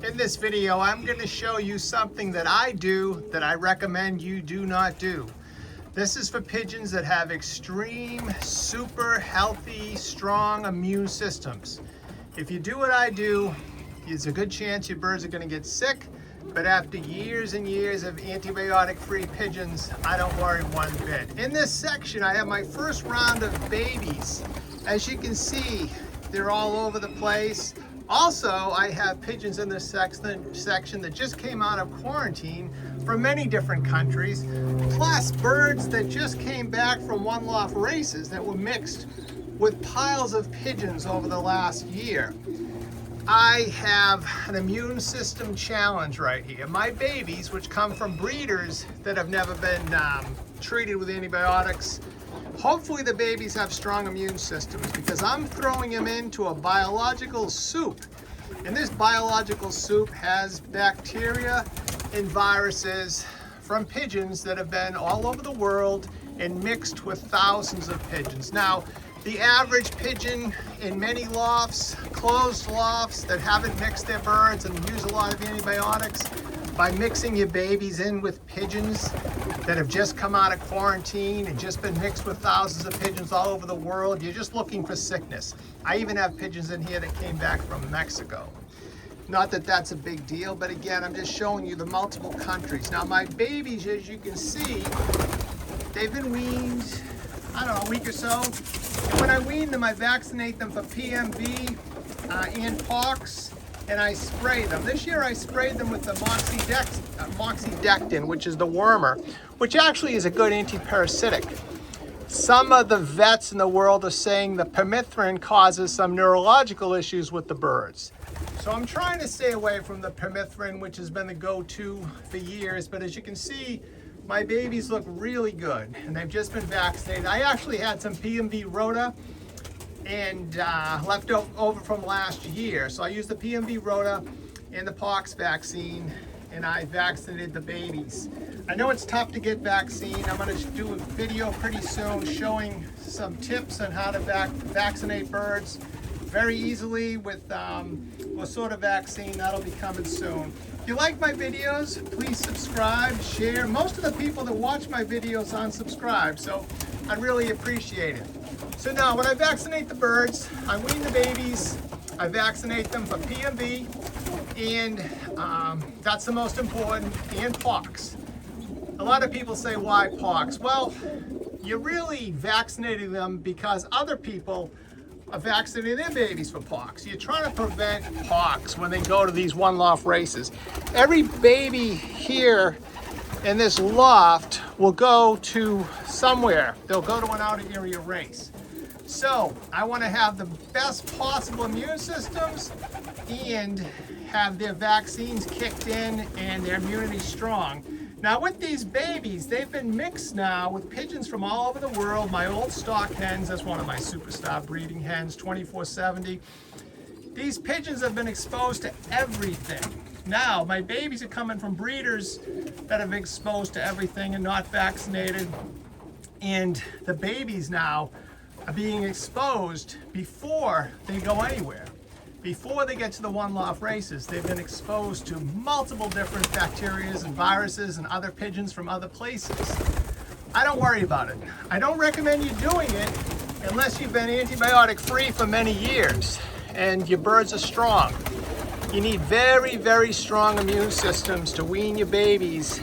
In this video, I'm going to show you something that I do that I recommend you do not do. This is for pigeons that have extreme, super healthy, strong immune systems. If you do what I do, there's a good chance your birds are going to get sick, but after years and years of antibiotic-free pigeons, I don't worry one bit. In this section, I have my first round of babies. As you can see, they're all over the place. Also, I have pigeons in this section that just came out of quarantine from many different countries, plus birds that just came back from one-loft races that were mixed with piles of pigeons over the last year. I have an immune system challenge right here. My babies, which come from breeders that have never been treated with antibiotics, hopefully the babies have strong immune systems because I'm throwing them into a biological soup. And this biological soup has bacteria and viruses from pigeons that have been all over the world and mixed with thousands of pigeons. Now, the average pigeon in many lofts, closed lofts that haven't mixed their birds and use a lot of antibiotics, by mixing your babies in with pigeons that have just come out of quarantine and just been mixed with thousands of pigeons all over the world, you're just looking for sickness. I even have pigeons in here that came back from Mexico. Not that that's a big deal, but again, I'm just showing you the multiple countries. Now my babies, as you can see, they've been weaned, I don't know, a week or so. And when I wean them, I vaccinate them for PMV and pox, and I spray them. This year I sprayed them with the moxidectin, which is the wormer, which actually is a good antiparasitic. Some of the vets in the world are saying the permethrin causes some neurological issues with the birds. So I'm trying to stay away from the permethrin, which has been the go-to for years, but as you can see, my babies look really good, and they've just been vaccinated. I actually had some PMV rota and left over from last year. So I used the PMV rota and the pox vaccine, and I vaccinated the babies. I know it's tough to get vaccine. I'm going to do a video pretty soon showing some tips on how to vaccinate birds very easily with what sort of vaccine. That'll be coming soon. If you like my videos, please subscribe, share. Most of the people that watch my videos unsubscribe, so I'd really appreciate it. So now when I vaccinate the birds, I wean the babies, I vaccinate them for PMV, and that's the most important, and pox. A lot of people say, why pox? Well, you're really vaccinating them because other people are vaccinating their babies for pox. You're trying to prevent pox when they go to these one-loft races. Every baby here in this loft will go to somewhere. They'll go to an outer area race. So I want to have the best possible immune systems and have their vaccines kicked in and their immunity strong. Now with these babies, they've been mixed now with pigeons from all over the world. My old stock hens, that's one of my superstar breeding hens, 2470. These pigeons have been exposed to everything. Now my babies are coming from breeders that have been exposed to everything and not vaccinated. And the babies now are being exposed before they go anywhere. Before they get to the one-loft races, they've been exposed to multiple different bacteria and viruses and other pigeons from other places. I don't worry about it. I don't recommend you doing it unless you've been antibiotic-free for many years and your birds are strong. You need very, very strong immune systems to wean your babies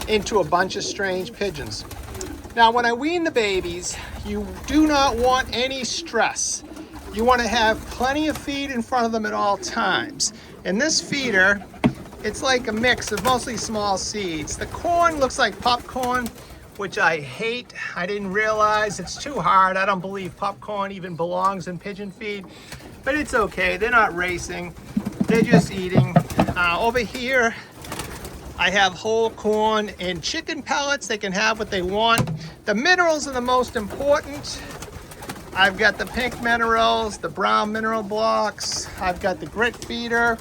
into a bunch of strange pigeons. Now, when I wean the babies, you do not want any stress. You want to have plenty of feed in front of them at all times. And this feeder, it's like a mix of mostly small seeds. The corn looks like popcorn, which I hate. I didn't realize it's too hard. I don't believe popcorn even belongs in pigeon feed, but it's okay. They're not racing. They're just eating. Over here, I have whole corn and chicken pellets. They can have what they want. The minerals are the most important. I've got the pink minerals, the brown mineral blocks. I've got the grit feeder,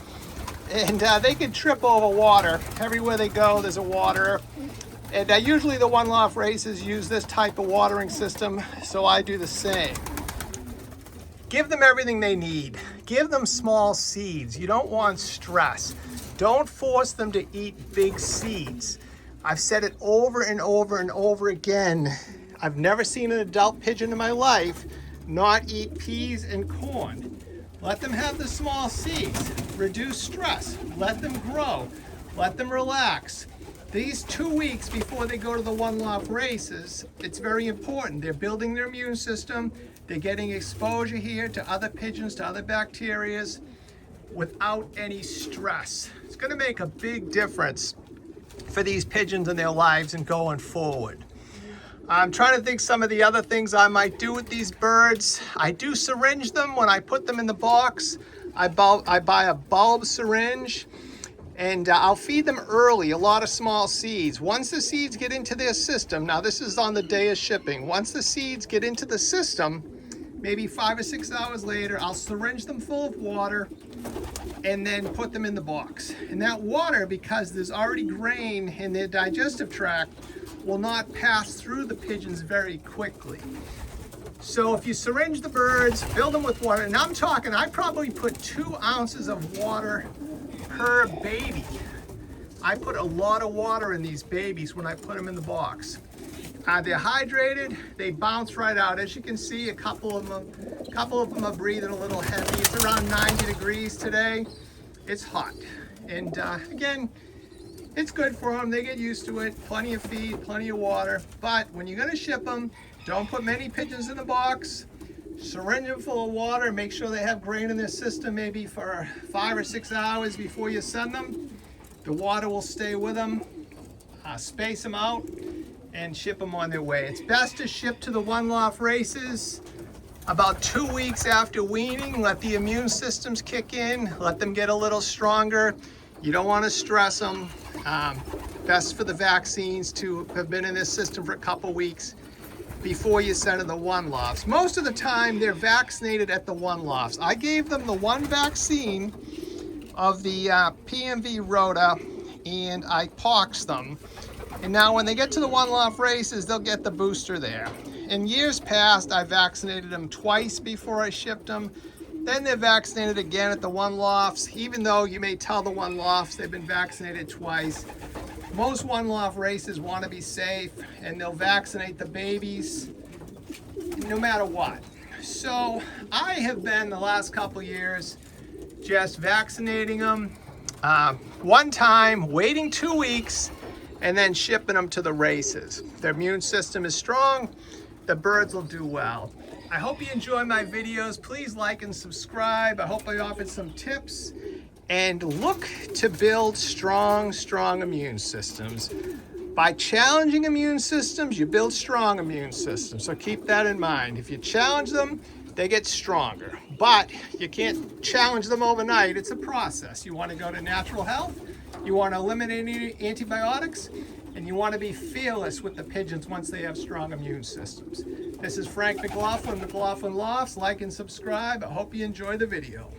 and they can trip over water. Everywhere they go, there's a water. And usually the one-loft races use this type of watering system, so I do the same. Give them everything they need. Give them small seeds. You don't want stress. Don't force them to eat big seeds. I've said it over and over and over again. I've never seen an adult pigeon in my life not eat peas and corn. Let them have the small seeds. Reduce stress. Let them grow. Let them relax. These 2 weeks before they go to the one loft races, it's very important. They're building their immune system. They're getting exposure here to other pigeons, to other bacterias without any stress. It's going to make a big difference for these pigeons in their lives and going forward. I'm trying to think some of the other things I might do with these birds. I do syringe them when I put them in the box. I buy a bulb syringe, and I'll feed them early, a lot of small seeds. Once the seeds get into their system, now this is on the day of shipping, once the seeds get into the system, maybe 5 or 6 hours later, I'll syringe them full of water and then put them in the box. And that water, because there's already grain in their digestive tract, will not pass through the pigeons very quickly. So if you syringe the birds, fill them with water, and I'm talking, I probably put 2 ounces of water per baby. I put a lot of water in these babies when I put them in the box. They're hydrated, they bounce right out. As you can see, a couple of them are breathing a little heavy. It's around 90 degrees today. It's hot. And again, it's good for them. They get used to it. Plenty of feed, plenty of water. But when you're gonna ship them, don't put many pigeons in the box. Syringe them full of water. Make sure they have grain in their system maybe for 5 or 6 hours before you send them. The water will stay with them. Space them out and ship them on their way. It's best to ship to the one loft races about 2 weeks after weaning. Let the immune systems kick in. Let them get a little stronger. You don't want to stress them. Best for the vaccines to have been in this system for a couple weeks before you send them to the one lofts. Most of the time they're vaccinated at the one lofts. I gave them the one vaccine of the PMV rota and I poxed them. And now when they get to the one loft races, they'll get the booster there. In years past, I vaccinated them twice before I shipped them. Then they're vaccinated again at the one lofts, even though you may tell the one lofts they've been vaccinated twice. Most one loft races want to be safe, and they'll vaccinate the babies no matter what. So I have been the last couple years just vaccinating them one time, waiting 2 weeks, and then shipping them to the races. Their immune system is strong, the birds will do well. I hope you enjoy my videos. Please like and subscribe. I hope I offered some tips. And look to build strong immune systems. By challenging immune systems, you build strong immune systems. So keep that in mind. If you challenge them, they get stronger. But you can't challenge them overnight. It's a process. You want to go to natural health. You want to eliminate antibiotics. And you want to be fearless with the pigeons once they have strong immune systems. This is Frank McLaughlin, McLaughlin Lofts. Like and subscribe. I hope you enjoy the video.